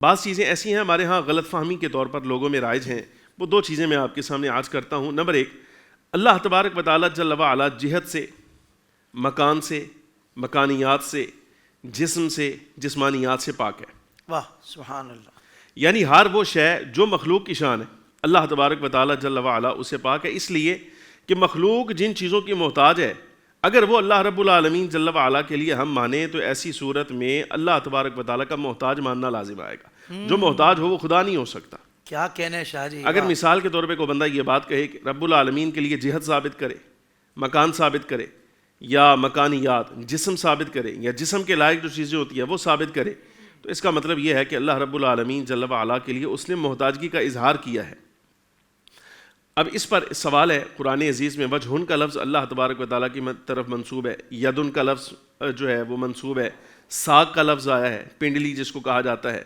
بعض چیزیں ایسی ہیں ہمارے ہاں غلط فہمی کے طور پر لوگوں میں رائج ہیں، وہ دو چیزیں میں آپ کے سامنے عرض کرتا ہوں۔ نمبر ایک، اللہ تبارک و تعالیٰ جل وعلا جہت سے، مکان سے، مکانیات سے، جسم سے، جسمانیات سے پاک ہے۔ واہ سبحان اللہ۔ یعنی ہر وہ شے جو مخلوق کی شان ہے، اللہ تبارک و تعالیٰ جل وعلا اسے پاک ہے، اس لیے کہ مخلوق جن چیزوں کی محتاج ہے اگر وہ اللہ رب العالمین جل وعلا کے لیے ہم مانیں تو ایسی صورت میں اللہ تبارک و تعالیٰ کا محتاج ماننا لازم آئے گا۔ جو محتاج ہو وہ خدا نہیں ہو سکتا۔ کیا کہنے شاہ جی۔ اگر مثال کے طور پہ کوئی بندہ یہ بات کہے کہ رب العالمین کے لیے جہت ثابت کرے، مکان ثابت کرے، یا مکانیات جسم ثابت کرے، یا جسم کے لائق جو چیزیں ہوتی ہیں وہ ثابت کرے، تو اس کا مطلب یہ ہے کہ اللہ رب العالمین جل وعلا کے لیے اس نے محتاجگی کا اظہار کیا ہے۔ اب اس پر سوال ہے، قرآن عزیز میں وجہن کا لفظ اللہ تبارک و تعالیٰ کی طرف منسوب ہے، یدن کا لفظ جو ہے وہ منسوب ہے، ساق کا لفظ آیا ہے، پنڈلی جس کو کہا جاتا ہے۔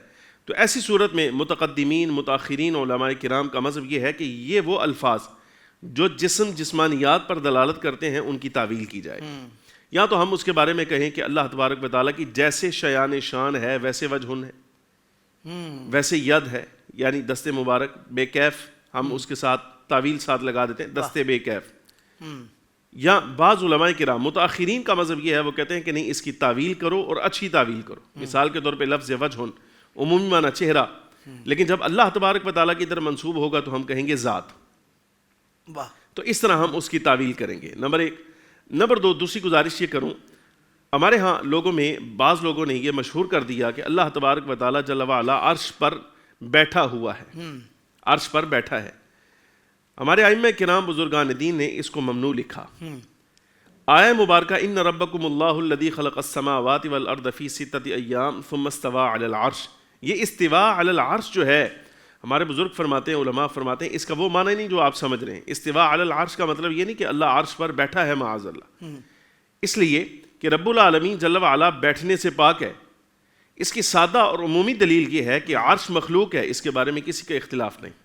تو ایسی صورت میں متقدمین متاخرین علماء کرام کا مذہب یہ ہے کہ یہ وہ الفاظ جو جسم جسمانیات پر دلالت کرتے ہیں ان کی تعویل کی جائے۔ یا تو ہم اس کے بارے میں کہیں کہ اللہ تبارک و تعالیٰ کی جیسے شیان شان ہے ویسے وجہن ہے، ویسے ید ہے، یعنی دست مبارک بے کیف، ہم اس کے ساتھ تعویل ساتھ لگا دیتے ہیں، دست بے کیف۔ یا بعض علماء کرام متاخرین کا مذہب یہ ہے، وہ کہتے ہیں کہ نہیں، اس کی تعویل کرو اور اچھی تعویل کرو۔ مثال کے طور پہ لفظ وجہن عمومی معنی چہرہ، لیکن جب اللہ تبارک و تعالیٰ کی طرف منسوب ہوگا تو ہم کہیں گے ذات۔ تو اس طرح ہم اس کی تعویل کریں گے، نمبر ایک۔ نمبر دو، دوسری گزارش یہ کروں، ہمارے ہاں لوگوں میں بعض لوگوں نے یہ مشہور کر دیا کہ اللہ تبارک و تعالیٰ جل وعلا عرش پر بیٹھا ہوا ہے، عرش پر بیٹھا ہے۔ ہمارے ائمہ کرام بزرگان دین نے اس کو ممنوع لکھا۔ آیہ مبارکہ ان ربکم اللہ الذی خلق السماوات والارض فی ستۃ ایام ثم استوى علی العرش، یہ استواء علی العرش جو ہے، ہمارے بزرگ فرماتے ہیں، علماء فرماتے ہیں، اس کا وہ معنی نہیں جو آپ سمجھ رہے ہیں۔ استواء علی العرش کا مطلب یہ نہیں کہ اللہ عرش پر بیٹھا ہے معاذ اللہ، اس لیے کہ رب العالمین جل وعلا بیٹھنے سے پاک ہے۔ اس کی سادہ اور عمومی دلیل یہ ہے کہ عرش مخلوق ہے، اس کے بارے میں کسی کا اختلاف نہیں۔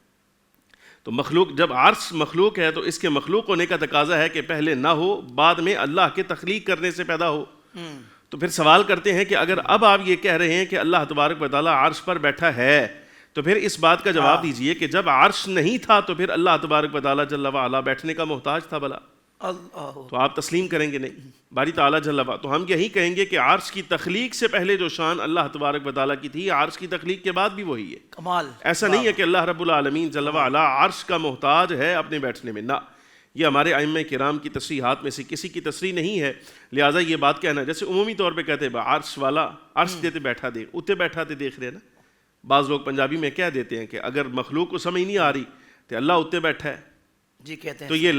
تو مخلوق، جب عرش مخلوق ہے تو اس کے مخلوق ہونے کا تقاضا ہے کہ پہلے نہ ہو، بعد میں اللہ کے تخلیق کرنے سے پیدا ہو۔ تو پھر سوال کرتے ہیں کہ اگر اب آپ یہ کہہ رہے ہیں کہ اللہ تبارک و تعالیٰ عرش پر بیٹھا ہے تو پھر اس بات کا جواب دیجئے کہ جب عرش نہیں تھا تو پھر اللہ تبارک و تعالیٰ جل وعلا بیٹھنے کا محتاج تھا بھلا؟ تو آپ تسلیم کریں گے نہیں، باری تعالیٰ جل وعلا۔ تو ہم یہی کہیں گے کہ عرش کی تخلیق سے پہلے جو شان اللہ تبارک و تعالیٰ کی تھی، عرش کی تخلیق کے بعد بھی وہی ہے۔ کمال۔ ایسا نہیں ہے کہ اللہ رب العالمین جل وعلا عرش کا محتاج ہے اپنے بیٹھنے میں، نہ، یہ ہمارے ائمہ کرام کی تصریحات میں سے کسی کی تصریح نہیں ہے۔ لہٰذا یہ بات کہنا، جیسے عمومی طور پہ کہتے ہیں عرش والا، عرش دیتے بیٹھا دیکھ، اتے بیٹھا تے دیکھ رہے نا۔ بعض لوگ پنجابی میں کہہ دیتے ہیں کہ اگر مخلوق کو سمجھ نہیں آ رہی تو اللہ اتے بیٹھا ہے، جی کہتے ہیں۔ تو یہ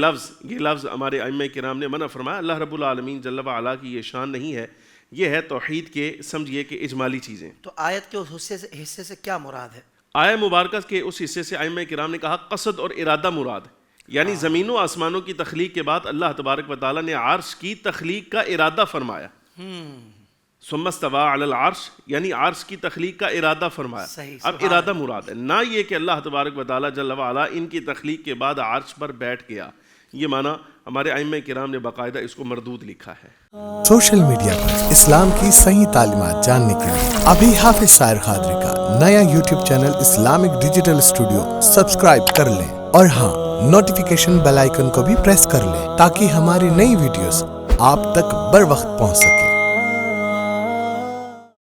لفظ ہمارے ائمہ کرام نے منع فرمایا۔ اللہ رب العالمین جل وعلا کی یہ شان نہیں ہے، یہ ہے توحید کے، سمجھیے کہ اجمالی چیزیں۔ تو آیت کے اس حصے سے کیا مراد ہے؟ آیہ مبارکہ کے اس حصے سے ائمہ کرام نے کہا قصد اور ارادہ مراد ہے، یعنی زمین و آسمانوں کی تخلیق کے بعد اللہ تبارک و تعالیٰ نے عرش کی تخلیق کا ارادہ فرمایا۔ ثم استوى علی العرش، یعنی عرش کی تخلیق کا ارادہ فرمایا۔ اب ارادہ مراد ہے، نہ یہ کہ اللہ تبارک و تعالیٰ جل وعلا ان کی تخلیق کے بعد عرش پر بیٹھ گیا۔ یہ معنی ہمارے ائمہ کرام نے باقاعدہ اس کو مردود لکھا ہے۔ سوشل میڈیا پر اسلام کی صحیح تعلیمات جاننے کے لیے ابھی حافظ سائر قادری کا نیا YouTube channel Islamic digital studio subscribe کر لیں، اور ہاں، نوٹیفیکیشن بیل آئیکن کو بھی پریس کر لیں تاکہ ہماری نئی ویڈیوز آپ تک بر وقت پہنچ سکے۔